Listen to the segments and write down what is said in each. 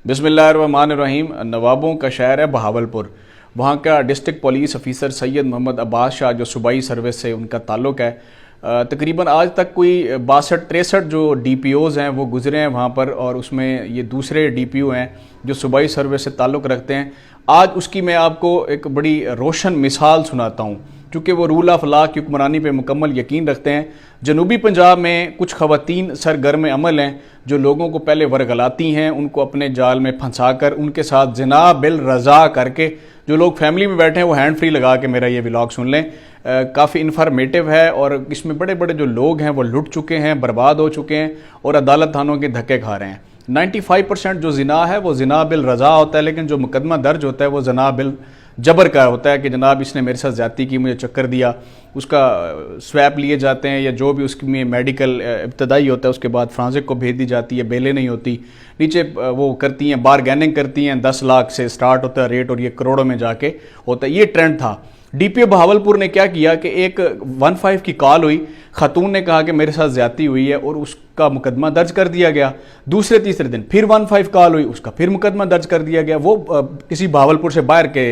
बिस्मिल्लाहिर्रहमानिर्रहीम। नवाबों का शहर है बहावलपुर। वहाँ का district police officer Syed Mohammad Abbas Shah जो सूबाई सर्विस से उनका ताल्लुक़ है। तकरीबन आज तक कोई 62-63 जो DPOs हैं वो गुजरे हैं वहाँ पर, और उसमें ये दूसरे DPO हैं जो सूबाई सर्विस से ताल्लुक़ रखते हैं। आज उसकी मैं आपको एक बड़ी रोशन मिसाल सुनाता हूँ, चूँकि वो रूल ऑफ लॉ की हुक्मरानी पे मुकम्मल यकीन रखते हैं। जनूबी पंजाब में कुछ ख़वातीन सरगर्म अमल हैं जो लोगों को पहले वरगलाती हैं, उनको अपने जाल में फंसा कर उनके साथ ज़िना बिल रज़ा करके, जो लोग फैमिली में बैठे हैं वो हैंड फ्री लगा के मेरा ये व्लॉग सुन लें। काफ़ी इन्फॉर्मेटिव है और इसमें बड़े बड़े जो लोग हैं वो लुट चुके हैं, बर्बाद हो चुके हैं और अदालत थानों के धक्के खा रहे हैं। 95% जो ज़िना है वो ज़िना बिल रज़ा होता है, लेकिन जो मुकदमा दर्ज होता है वो ज़िना बिल जबर का होता है कि जनाब इसने मेरे साथ ज़्यादती की, मुझे चक्कर दिया। उसका स्वैप लिए जाते हैं या जो भी उसकी में मेडिकल इब्तदाई होता है, उसके बाद फ्रांसिक को भेज दी जाती है, बेलें नहीं होती। नीचे वो करती हैं, बारगेनिंग करती हैं, 10 लाख से स्टार्ट होता है रेट और ये करोड़ों में जाके होता है। ये ट्रेंड था। DPO बहावलपुर ने क्या किया कि एक 15 की कॉल हुई, खातून ने कहा कि मेरे साथ ज़्यादती हुई है और उसका मुकदमा दर्ज कर दिया गया। दूसरे तीसरे दिन फिर 15 कॉल हुई, उसका फिर मुकदमा दर्ज कर दिया गया। वो किसी बहावलपुर से बाहर के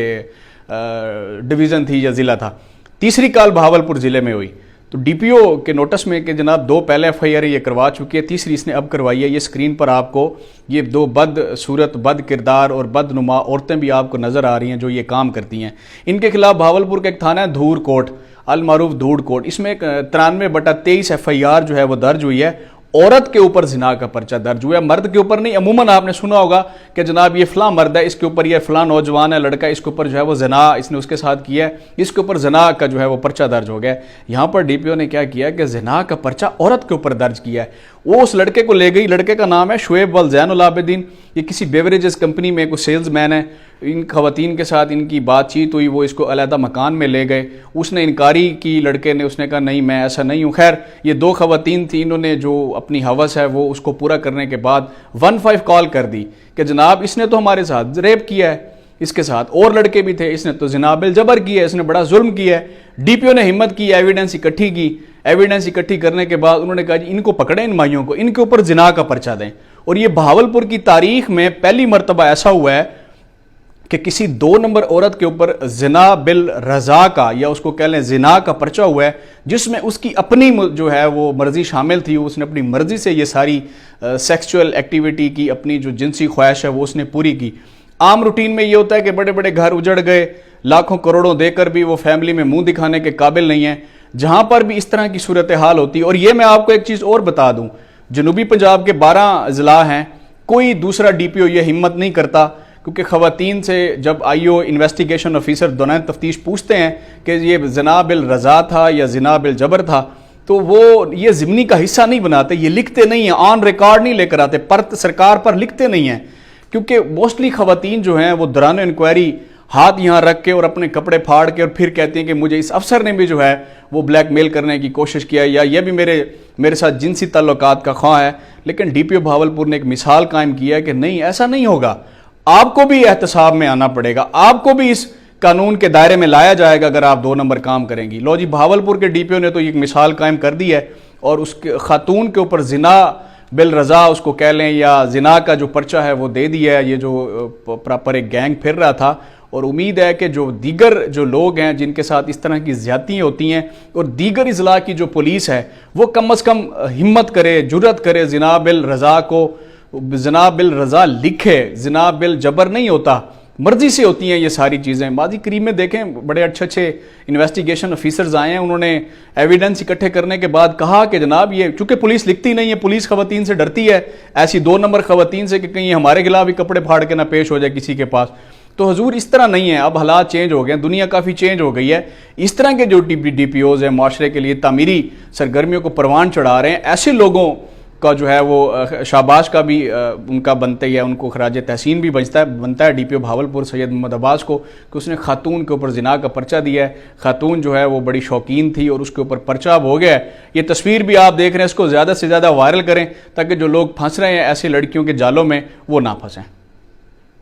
डिवीज़न थी या ज़िला था। तीसरी कॉल बहावलपुर ज़िले में हुई तो DPO के नोटिस में कि जनाब 2 पहले FIR ये करवा चुकी है, तीसरी इसने अब करवाई है। ये स्क्रीन पर आपको ये 2 बद सूरत, बद किरदार और बदनुमा औरतें भी आपको नज़र आ रही हैं जो ये काम करती हैं। इनके खिलाफ बहावलपुर का एक थाना है धूर कोट, अल मारूफ धूर कोट, इसमें 93/23 FIR जो है वो दर्ज हुई है। औरत के ऊपर जिना का पर्चा दर्ज हुआ है, मर्द के ऊपर नहीं। अमूमन आपने सुना होगा कि जनाब ये फलां मर्द है, इसके ऊपर ये फलां नौजवान है, लड़का, इसके ऊपर जो है वो जना इसने उसके साथ किया है, इसके ऊपर जना का जो है वो पर्चा दर्ज हो गया है। यहाँ पर DPO ने क्या किया कि जना का पर्चा औरत के ऊपर दर्ज किया है। वो उस लड़के को ले गई, लड़के का नाम है शुएब वल ज़ैनुल आबिदीन, ये किसी बेवरेजेस कंपनी में कोई सेल्स मैन है। इन खवातीन के साथ इनकी बातचीत हुई, वो इसको अलहदा मकान में ले गए। उसने इनकारी की लड़के ने, उसने कहा नहीं मैं ऐसा नहीं हूँ। खैर ये 2 खवातीन थी, इन्होंने जो अपनी हवस है वो उसको पूरा करने के बाद 15 कॉल कर दी कि जनाब इसने तो हमारे साथ रेप किया है, इसके साथ और लड़के भी थे, इसने तो ज़िना बिल जबर किया है, इसने बड़ा जुल्म किया है। DPO ने हिम्मत की, एविडेंस इकट्ठी की। एविडेंस इकट्ठी करने के बाद उन्होंने कहा जी इनको पकड़े, इन माइयों को, इनके ऊपर ज़िना का पर्चा दें। और ये बहावलपुर की तारीख में पहली मरतबा ऐसा हुआ है कि किसी 2 नंबर औरत के ऊपर ज़िना बिल रज़ा का, या उसको कह लें ज़िना का पर्चा हुआ है, जिसमें उसकी अपनी जो है वो मर्ज़ी शामिल थी। उसने अपनी मर्ज़ी से ये सारी सेक्सुअल एक्टिविटी की, अपनी जो जिनसी ख्वाहिश है वो उसने पूरी की। आम रूटीन में ये होता है कि बड़े बड़े घर उजड़ गए, लाखों करोड़ों देकर भी वो फैमिली में मुंह दिखाने के काबिल नहीं है। जहाँ पर भी इस तरह की सूरत हाल होती है, और ये मैं आपको एक चीज़ और बता दूँ, जनूबी पंजाब के 12 ज़िला हैं, कोई दूसरा DPO ये हिम्मत नहीं करता, क्योंकि ख़वातीन से जब IO इन्वेस्टिगेशन ऑफिसर दौरान तफ्तीश पूछते हैं कि ये ज़िना बिल रज़ा था या ज़िना बिल जबर था, तो वो ये ज़िमनी का हिस्सा नहीं बनाते, ये लिखते नहीं हैं, ऑन रिकॉर्ड नहीं लेकर आते, पर सरकार पर लिखते नहीं हैं। क्योंकि मोस्टली ख़वातीन जो हैं वो दौरान इंक्वायरी हाथ यहाँ रख के और अपने कपड़े फाड़ के और फिर कहती हैं कि मुझे इस अफसर ने भी जो है वो ब्लैकमेल करने की कोशिश किया, या ये भी मेरे साथ जिनसी ताल्लुकात का ख्वाह है। लेकिन DPO बहावलपुर ने एक मिसाल कायम किया है कि नहीं, ऐसा नहीं होगा, आपको भी एहतसाब में आना पड़ेगा, आपको भी इस कानून के दायरे में लाया जाएगा अगर आप 2 नंबर काम करेंगी। लो जी, बहावलपुर के DPO ने तो एक मिसाल कायम कर दी है और उसके खातून के ऊपर ज़िना बिल रज़ा उसको कह लें या ज़िना का जो पर्चा है वो दे दिया है। ये जो प्रॉपर एक गैंग फिर रहा था, और उम्मीद है कि जो दीगर जो लोग हैं जिनके साथ इस तरह की ज़्यादतियाँ होती हैं, और दीगर इज़ला की जो पुलिस है वो कम अज़ कम हिम्मत करे, जुर्रत करे, ज़िना बिल रज़ा को ज़िना बिल रज़ा लिखे। ज़िना बिल जबर नहीं होता, मर्जी से होती हैं ये सारी चीज़ें। माजी करीब में देखें बड़े अच्छे इन्वेस्टिगेशन ऑफिसर्स आए हैं, उन्होंने एविडेंस इकट्ठे करने के बाद कहा कि जनाब ये चूँकि पुलिस लिखती नहीं है, पुलिस ख़वातीन से डरती है, ऐसी 2 नंबर ख़वातीन से कि कहीं हमारे खिलाफ भी कपड़े फाड़ के ना पेश हो जाए किसी के पास। तो हुजूर इस तरह नहीं है, अब हालात चेंज हो गए हैं, दुनिया काफ़ी चेंज हो गई है। इस तरह के जो DPOs हैं माशरे के लिए तामीरी सरगर्मियों को परवान चढ़ा रहे हैं, ऐसे लोगों का जो है वो शाबाश का भी उनका बनता ही है, उनको खराज तहसीन भी बनता है DPO बहावलपुर सैयद मोहम्मद अब्बास को, कि उसने खातून के ऊपर ज़िना का पर्चा दिया है। खातून जो है वो बड़ी शौकीन थी और उसके ऊपर पर्चा अब हो गया है। ये तस्वीर भी आप देख रहे हैं, इसको ज़्यादा से ज़्यादा वायरल करें ताकि जो लोग फंस रहे हैं ऐसी लड़कियों के जालों में वो ना फंसें।